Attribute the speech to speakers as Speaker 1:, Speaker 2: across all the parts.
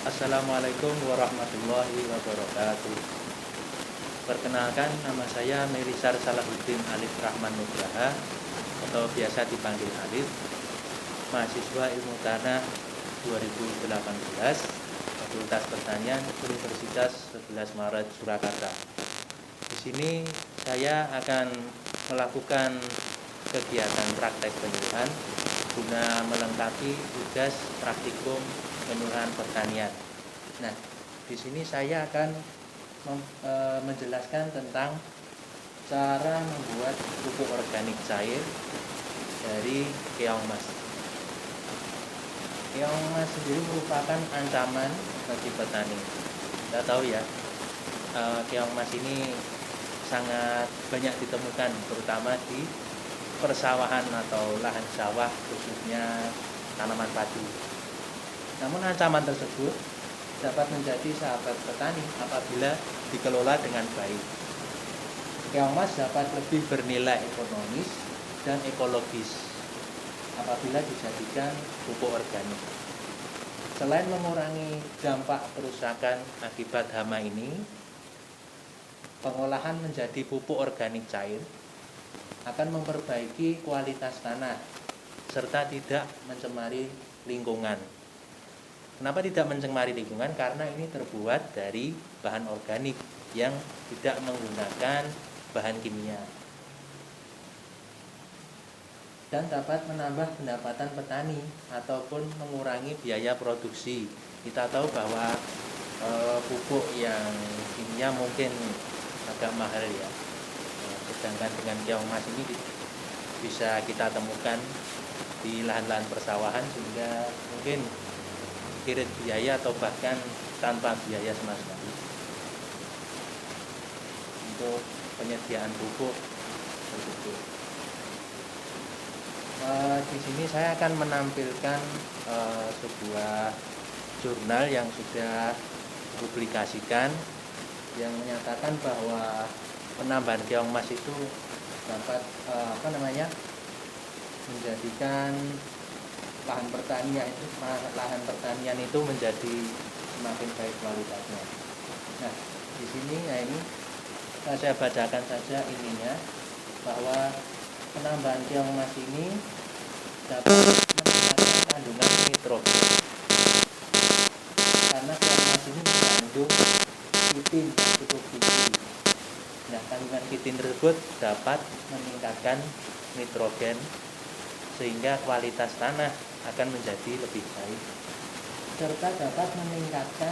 Speaker 1: Assalamualaikum warahmatullahi wabarakatuh. Perkenalkan, nama saya Melisar Salahuddin Alif Rahman Nugraha atau biasa dipanggil Alif, mahasiswa Ilmu Tanah 2018, Fakultas Pertanian Universitas 11 Maret Surakarta. Di sini saya akan melakukan kegiatan praktek penyuluhan guna melengkapi tugas praktikum penyuluhan pertanian. Nah, di sini saya akan menjelaskan tentang cara membuat pupuk organik cair dari keong emas. Keong emas sendiri merupakan ancaman bagi petani. Kita tahu ya, keong emas ini sangat banyak ditemukan, terutama di persawahan atau lahan sawah, khususnya tanaman padi. Namun ancaman tersebut dapat menjadi sahabat petani apabila dikelola dengan baik. Keong emas dapat lebih bernilai ekonomis dan ekologis apabila dijadikan pupuk organik. Selain mengurangi dampak kerusakan akibat hama ini, pengolahan menjadi pupuk organik cair akan memperbaiki kualitas tanah serta tidak mencemari lingkungan. Kenapa tidak mencemari lingkungan? Karena ini terbuat dari bahan organik yang tidak menggunakan bahan kimia dan dapat menambah pendapatan petani ataupun mengurangi biaya produksi. Kita tahu bahwa pupuk yang kimia mungkin agak mahal ya, sedangkan dengan keong emas ini bisa kita temukan di lahan-lahan persawahan sehingga mungkin irit biaya atau bahkan tanpa biaya sama sekali untuk penyediaan pupuk tersebut. Di sini saya akan menampilkan sebuah jurnal yang sudah dipublikasikan yang menyatakan bahwa penambahan keong emas itu dapat menjadikan lahan pertanian itu menjadi semakin baik kualitasnya. Nah, di sini ini saya bacakan saja ininya, bahwa penambahan keong emas ini dapat meningkatkan kandungan nitrogen karena keong emas ini mengandung kitin yang cukup tinggi. Nah, kandungan kitin tersebut dapat meningkatkan nitrogen sehingga kualitas tanah akan menjadi lebih baik, serta dapat meningkatkan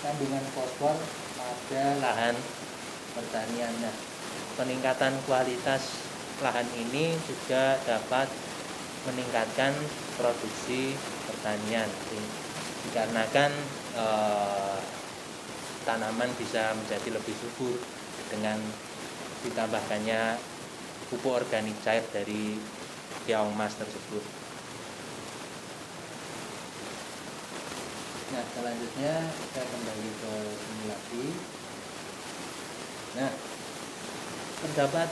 Speaker 1: kandungan fosfor pada lahan pertanian. Nah, peningkatan kualitas lahan ini juga dapat meningkatkan produksi pertanian dikarenakan tanaman bisa menjadi lebih subur dengan ditambahkannya pupuk organik cair dari keong emas tersebut. Nah, selanjutnya kita kembali ke simulasi. Nah, terdapat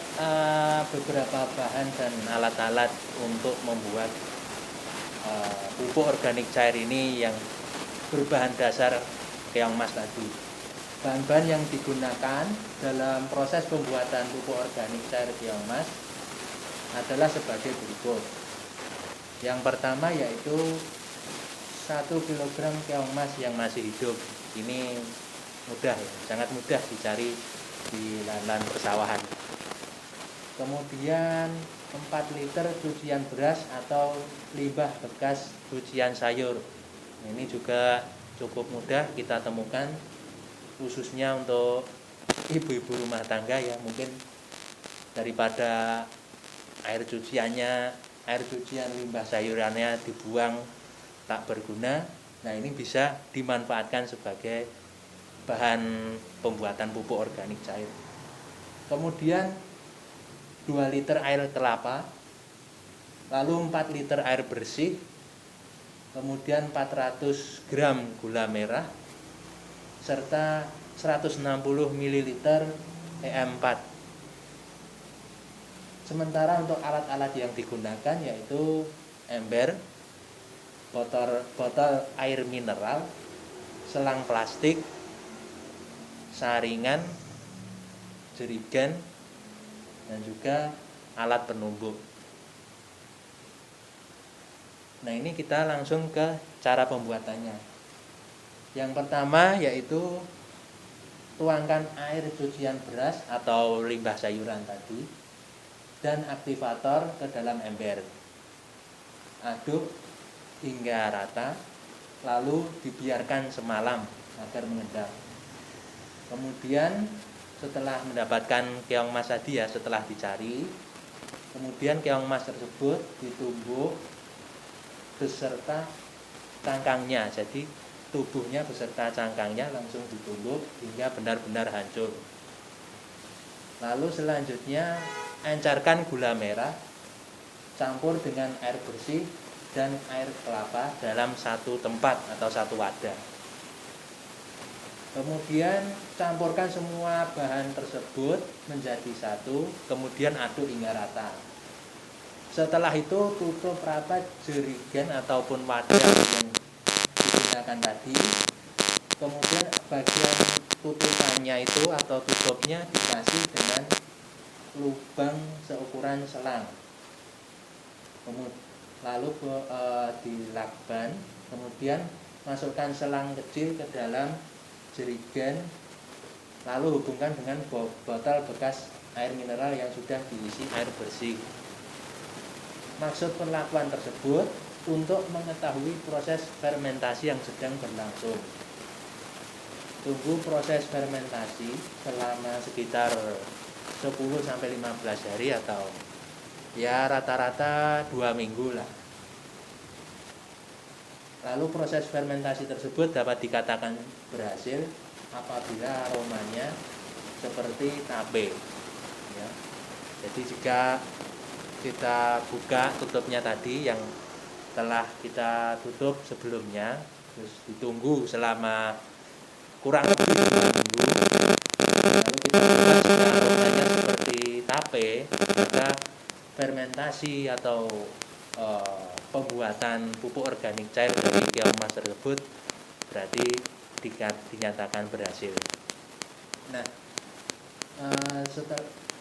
Speaker 1: beberapa bahan dan alat-alat untuk membuat pupuk organik cair ini yang berbahan dasar keong emas tadi. Bahan-bahan yang digunakan dalam proses pembuatan pupuk organik cair keong emas adalah sebagai berikut. Yang pertama yaitu 1 kg keong emas yang masih hidup. Ini mudah ya, sangat mudah dicari di lahan persawahan. Kemudian 4 liter cucian beras atau limbah bekas cucian sayur. Ini juga cukup mudah kita temukan, khususnya untuk ibu-ibu rumah tangga ya, mungkin daripada air cucian limbah sayurannya dibuang tak berguna, nah ini bisa dimanfaatkan sebagai bahan pembuatan pupuk organik cair. Kemudian 2 liter air kelapa, lalu 4 liter air bersih, kemudian 400 gram gula merah, serta 160 ml EM4. Sementara untuk alat-alat yang digunakan yaitu ember, botol air mineral, selang plastik, saringan, jerigen, dan juga alat penumbuk. Nah, ini kita langsung ke cara pembuatannya. Yang pertama yaitu tuangkan air cucian beras atau limbah sayuran tadi dan aktivator ke dalam ember. Aduk hingga rata, lalu dibiarkan semalam agar mengendap. Kemudian setelah mendapatkan keong mas tadi ya, setelah dicari, kemudian keong mas tersebut ditumbuk beserta cangkangnya. Jadi tubuhnya beserta cangkangnya langsung ditumbuk hingga benar-benar hancur. Lalu selanjutnya encerkan gula merah, campur dengan air bersih dan air kelapa dalam satu tempat atau satu wadah. Kemudian campurkan semua bahan tersebut menjadi satu, kemudian aduk hingga rata. Setelah itu tutup rapat jerigen ataupun wadah yang digunakan tadi. Kemudian bagian tutupannya itu atau tutupnya dikasih dengan lubang seukuran selang. Lalu dilakban, kemudian masukkan selang kecil ke dalam jerigen, lalu hubungkan dengan botol bekas air mineral yang sudah diisi air bersih. Maksud perlakuan tersebut untuk mengetahui proses fermentasi yang sedang berlangsung. Tunggu proses fermentasi selama sekitar 10-15 hari atau ya rata-rata 2 minggu lah. Lalu proses fermentasi tersebut dapat dikatakan berhasil apabila aromanya seperti tape ya. Jadi jika kita buka tutupnya tadi yang telah kita tutup sebelumnya, terus ditunggu selama kurang lebih 2 minggu, lalu kita buka jika aromanya seperti tape, maka fermentasi atau pembuatan pupuk organik cair dari keong mas tersebut berarti dinyatakan berhasil. Nah,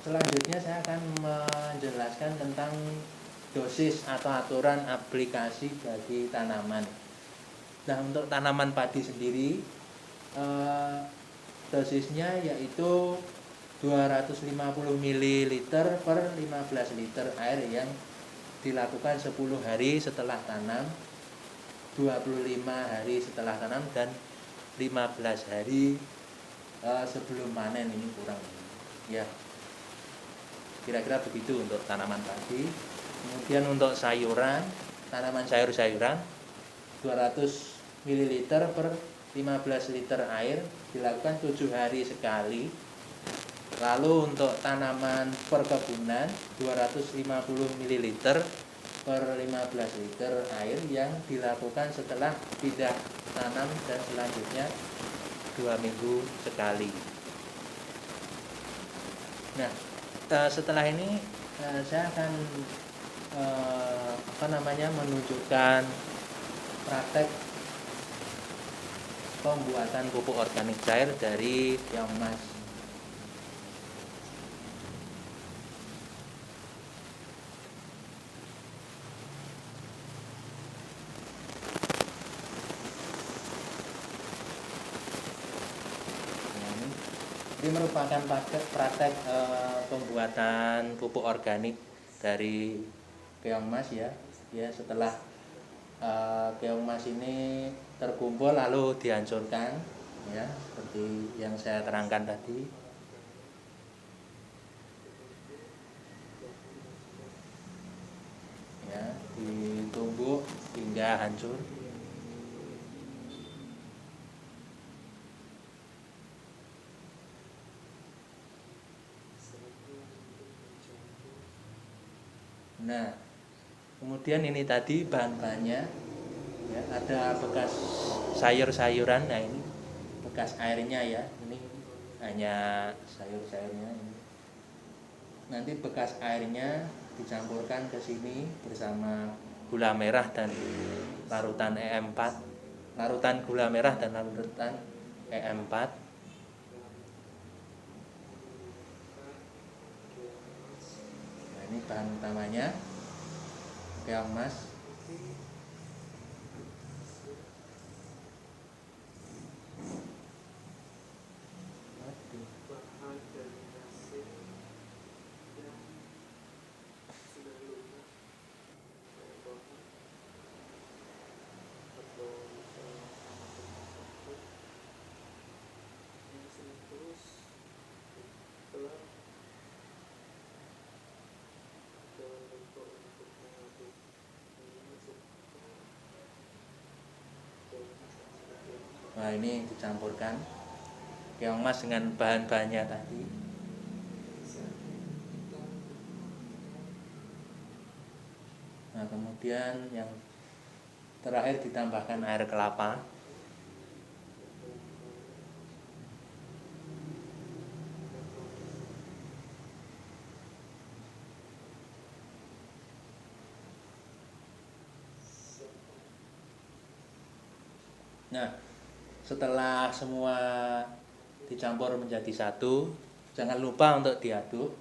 Speaker 1: selanjutnya saya akan menjelaskan tentang dosis atau aturan aplikasi bagi tanaman. Nah, untuk tanaman padi sendiri dosisnya yaitu 250 ml per 15 liter air yang dilakukan 10 hari setelah tanam, 25 hari setelah tanam, dan 15 hari sebelum panen. Ini kurang ya, kira-kira begitu untuk tanaman padi. Kemudian untuk sayuran, tanaman sayur-sayuran 200 ml per 15 liter air dilakukan 7 hari sekali. Lalu untuk tanaman perkebunan 250 ml per 15 liter air yang dilakukan setelah pindah tanam dan selanjutnya 2 minggu sekali. Nah, setelah ini saya akan menunjukkan praktek pembuatan pupuk organik cair dari keong mas. Ini merupakan praktek pembuatan pupuk organik dari keong mas ya. Ya, setelah keong mas ini terkumpul lalu dihancurkan ya, seperti yang saya terangkan tadi. Ya, ditumbuk hingga hancur. Nah, kemudian ini tadi bahan-bahannya ya, ada bekas sayur-sayuran. Nah, ini bekas airnya ya, ini hanya sayur-sayurnya ini. Nanti bekas airnya dicampurkan ke sini bersama gula merah dan larutan EM4, larutan gula merah dan larutan EM4. Nah, ini bahan utamanya, keong mas. Nah, ini dicampurkan keong mas dengan bahan-bahannya tadi. Nah, kemudian yang terakhir ditambahkan air kelapa. Nah, setelah semua dicampur menjadi satu, jangan lupa untuk diaduk.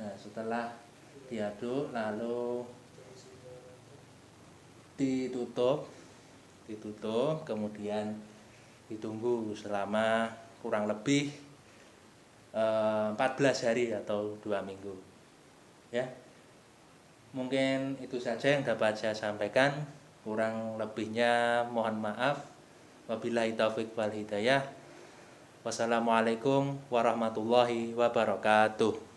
Speaker 1: Nah, setelah diaduk lalu ditutup, kemudian ditunggu selama kurang lebih 14 hari atau 2 minggu. Ya. Mungkin itu saja yang dapat saya sampaikan. Kurang lebihnya mohon maaf. Wabillahi taufik wal hidayah. Wassalamualaikum warahmatullahi wabarakatuh.